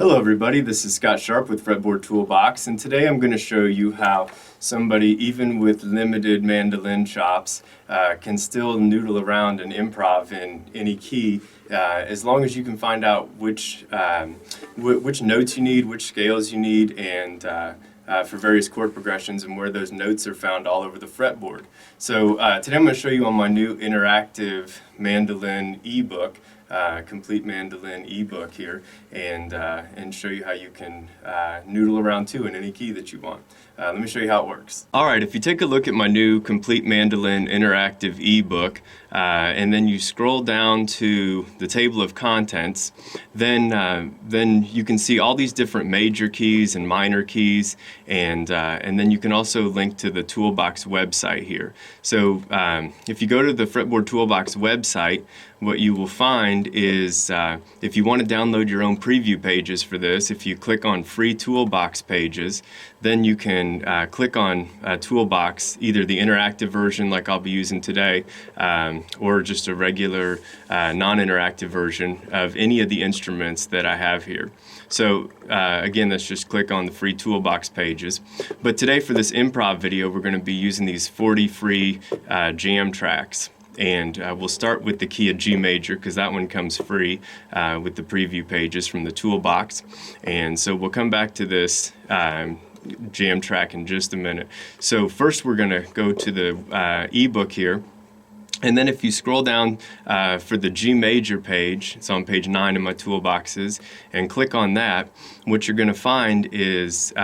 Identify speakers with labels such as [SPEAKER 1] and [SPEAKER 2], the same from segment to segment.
[SPEAKER 1] Hello everybody, this is Scott Sharp with Fretboard Toolbox, and today I'm going to show you how somebody, even with limited mandolin chops, can still noodle around and improv in any key, as long as you can find out which notes you need, which scales you need, and for various chord progressions and where those notes are found all over the fretboard. So today I'm going to show you on my new interactive mandolin ebook, complete mandolin ebook here, and show you how you can noodle around too in any key that you want. Let me show you how it works. Alright, if you take a look at my new complete mandolin interactive ebook, and then you scroll down to the table of contents, then you can see all these different major keys and minor keys, and then you can also link to the Toolbox website here. So if you go to the Fretboard Toolbox website, what you will find is if you want to download your own preview pages for this, if you click on free Toolbox pages, then you can click on Toolbox, either the interactive version like I'll be using today, or just a regular non-interactive version of any of the instruments that I have here. So again, let's just click on the free Toolbox pages. But today for this improv video, we're going to be using these 40 free jam tracks. And we'll start with the key of G major because that one comes free with the preview pages from the Toolbox. And so we'll come back to this jam track in just a minute. So first we're going to go to the ebook here. And then if you scroll down for the G major page, it's on page 9 in my toolboxes, and click on that, what you're going to find is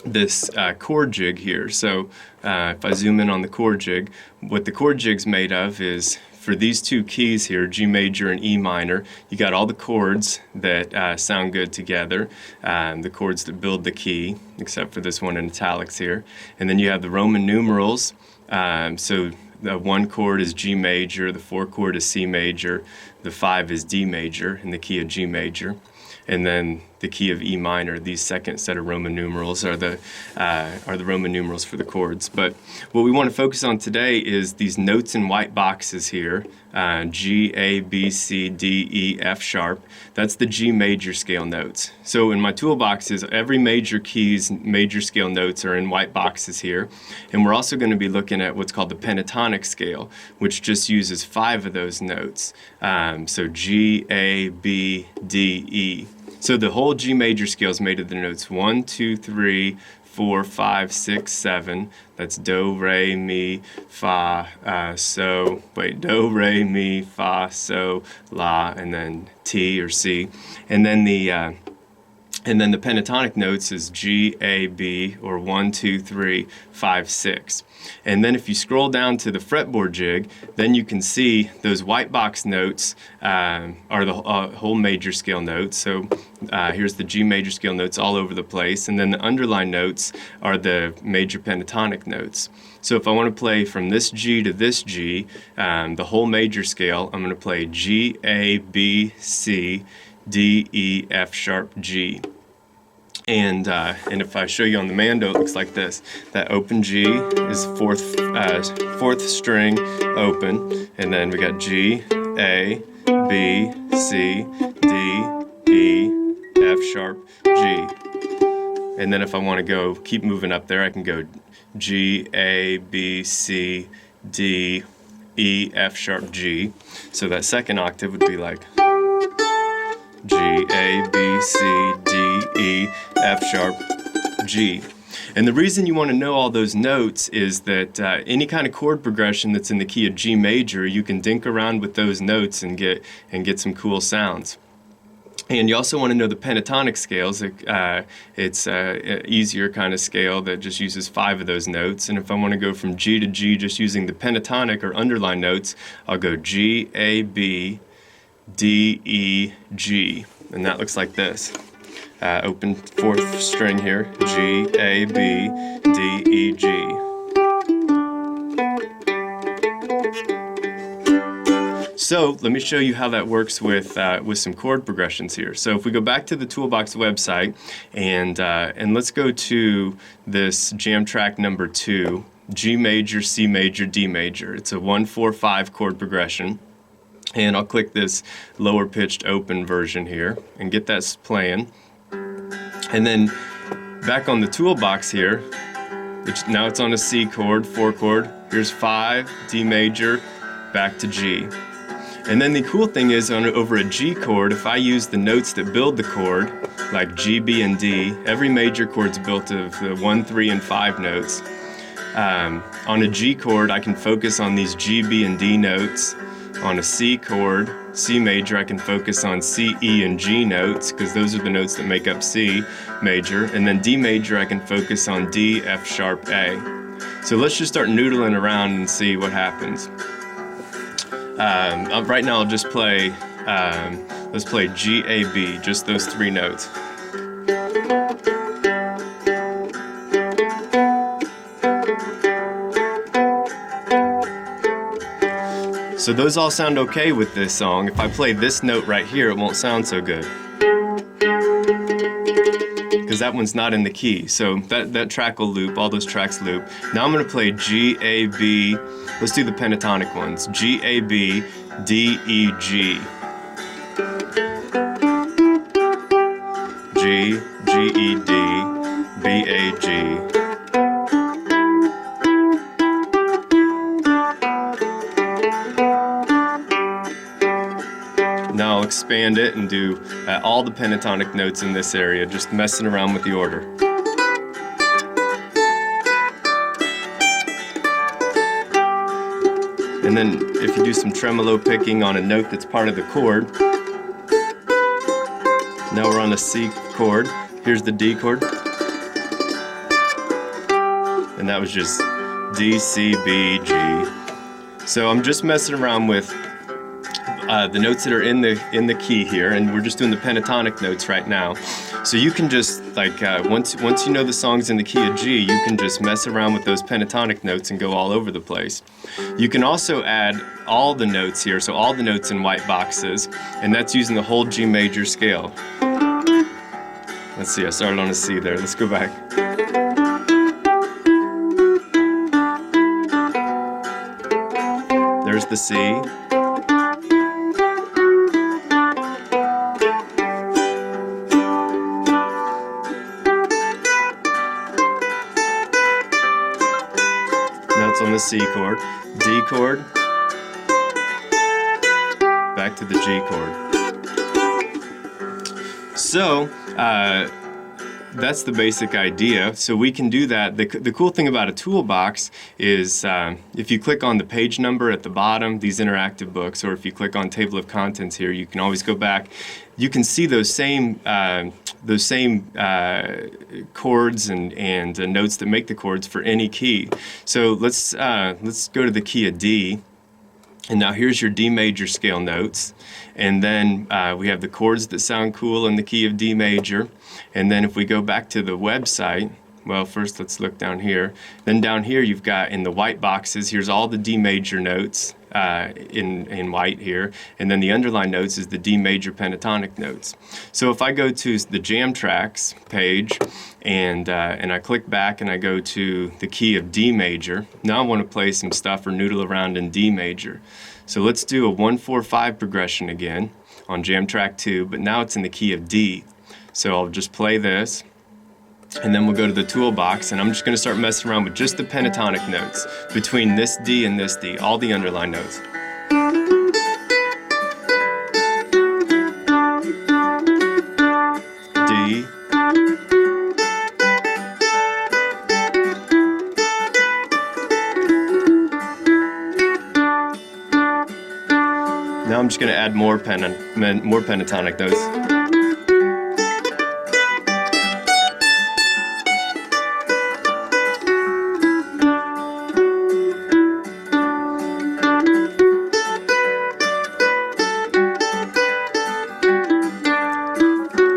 [SPEAKER 1] this chord jig here. So if I zoom in on the chord jig, what the chord jig's made of is, for these two keys here, G major and E minor, you got all the chords that sound good together, the chords that build the key, except for this one in italics here. And then you have the Roman numerals, so the 1 chord is G major, the 4 chord is C major, the 5 is D major in the key of G major, and then the key of E minor. These second set of Roman numerals are the Roman numerals for the chords. But what we want to focus on today is these notes in white boxes here, G, A, B, C, D, E, F sharp. That's the G major scale notes. So in my toolboxes, every major key's major scale notes are in white boxes here. And we're also going to be looking at what's called the pentatonic scale, which just uses 5 of those notes. So G, A, B, D, E. So the whole G major scale is made of the notes 1, 2, 3, 4, 5, 6, 7. That's do, re, mi, fa, do, re, mi, fa, so, la, and then T or C. And then the pentatonic notes is G, A, B, or 1, 2, 3, 5, 6. And then if you scroll down to the fretboard jig, then you can see those white box notes are the whole major scale notes. So here's the G major scale notes all over the place. And then the underlined notes are the major pentatonic notes. So if I want to play from this G to this G, the whole major scale, I'm going to play G, A, B, C, D, E, F sharp, G. And if I show you on the mando, it looks like this. That open G is fourth string open, and then we got G, A, B, C, D, E, F sharp, G. And then if I want to keep moving up there, I can go G, A, B, C, D, E, F sharp, G. So that second octave would be like G, A, B, C, D, E, F sharp, G. And the reason you want to know all those notes is that any kind of chord progression that's in the key of G major, you can dink around with those notes and get some cool sounds. And you also want to know the pentatonic scales. It's an easier kind of scale that just uses 5 of those notes. And if I want to go from G to G just using the pentatonic or underlined notes, I'll go G, A, B, D, E, G, and that looks like this. Open 4th string here, G, A, B, D, E, G. So let me show you how that works with some chord progressions here. So if we go back to the Toolbox website and let's go to this jam track number 2, G major, C major, D major. It's a 1-4-5 chord progression. And I'll click this lower pitched open version here and get that playing. And then back on the toolbox here, which now it's on a C chord, 4 chord. Here's 5, D major, back to G. And then the cool thing is over a G chord, if I use the notes that build the chord, like G, B, and D, every major chord's built of the 1, 3, and 5 notes. On a G chord, I can focus on these G, B, and D notes. On a C chord, C major, I can focus on C, E, and G notes, because those are the notes that make up C major. And then D major, I can focus on D, F sharp, A. So let's just start noodling around and see what happens. Right now I'll just play, let's play G, A, B, just those 3 notes. So those all sound okay with this song. If I play this note right here, it won't sound so good, because that one's not in the key. So that track will loop, all those tracks loop. Now I'm going to play G, A, B. Let's do the pentatonic ones. G, A, B, D, E, G. G, G, E, D, B, A, G. Now I'll expand it and do all the pentatonic notes in this area, just messing around with the order. And then if you do some tremolo picking on a note that's part of the chord, now we're on a C chord, here's the D chord, and that was just D, C, B, G. So I'm just messing around with the notes that are in the key here, and we're just doing the pentatonic notes right now. So you can just once you know the song's in the key of G, you can just mess around with those pentatonic notes and go all over the place. You can also add all the notes here, so all the notes in white boxes, and that's using the whole G major scale. Let's see, I started on a C there. Let's go back. There's the C. On the C chord, D chord, back to the G chord. So that's the basic idea. So we can do that. The cool thing about a toolbox is if you click on the page number at the bottom, these interactive books, or if you click on table of contents here, you can always go back. You can see those same chords and notes that make the chords for any key. So let's go to the key of D, and now here's your D major scale notes, and then we have the chords that sound cool in the key of D major. And then if we go back to the website, well, first let's look down here. Then down here you've got in the white boxes, here's all the D major notes in white here, and then the underlined notes is the D major pentatonic notes. So if I go to the jam tracks page and I click back and I go to the key of D major, now I want to play some stuff or noodle around in D major. So let's do a 1-4-5 progression again on jam track 2, but now it's in the key of D. So I'll just play this, and then we'll go to the toolbox, and I'm just going to start messing around with just the pentatonic notes between this D and this D, all the underlined notes. D, now I'm just going to add more pentatonic notes.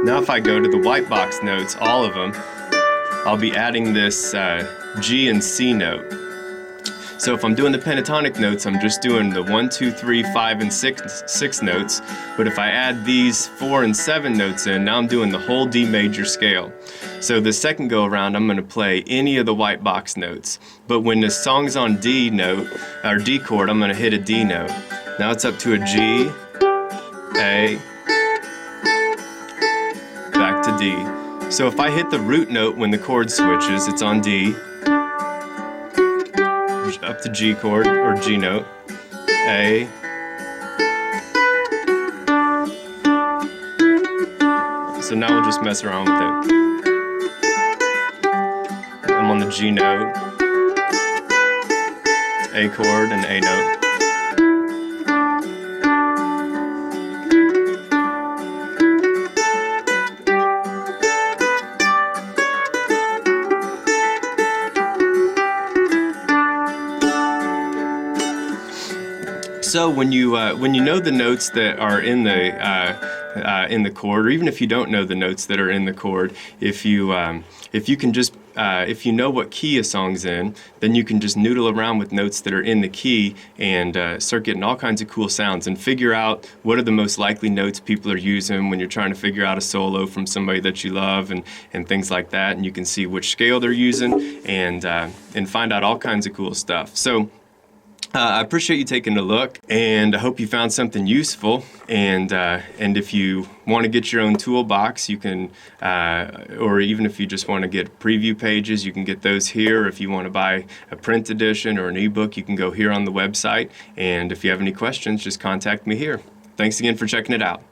[SPEAKER 1] Now if I go to the white box notes, all of them, I'll be adding this G and C note. So if I'm doing the pentatonic notes, I'm just doing the 1, 2, 3, 5, and 6 notes. But if I add these 4 and 7 notes in, now I'm doing the whole D major scale. So the second go around, I'm going to play any of the white box notes. But when the song's on D note, or D chord, I'm going to hit a D note. Now it's up to a G, A, back to D. So if I hit the root note when the chord switches, it's on D, up to G chord or G note, A, so now we'll just mess around with it. I'm on the G note, A chord and A note. So when you know the notes that are in the chord, or even if you don't know the notes that are in the chord, if you can just if you know what key a song's in, then you can just noodle around with notes that are in the key and start getting all kinds of cool sounds and figure out what are the most likely notes people are using when you're trying to figure out a solo from somebody that you love and things like that. And you can see which scale they're using and find out all kinds of cool stuff. So I appreciate you taking a look, and I hope you found something useful. And if you want to get your own toolbox, you can, or even if you just want to get preview pages, you can get those here. If you want to buy a print edition or an ebook, you can go here on the website. And if you have any questions, just contact me here. Thanks again for checking it out.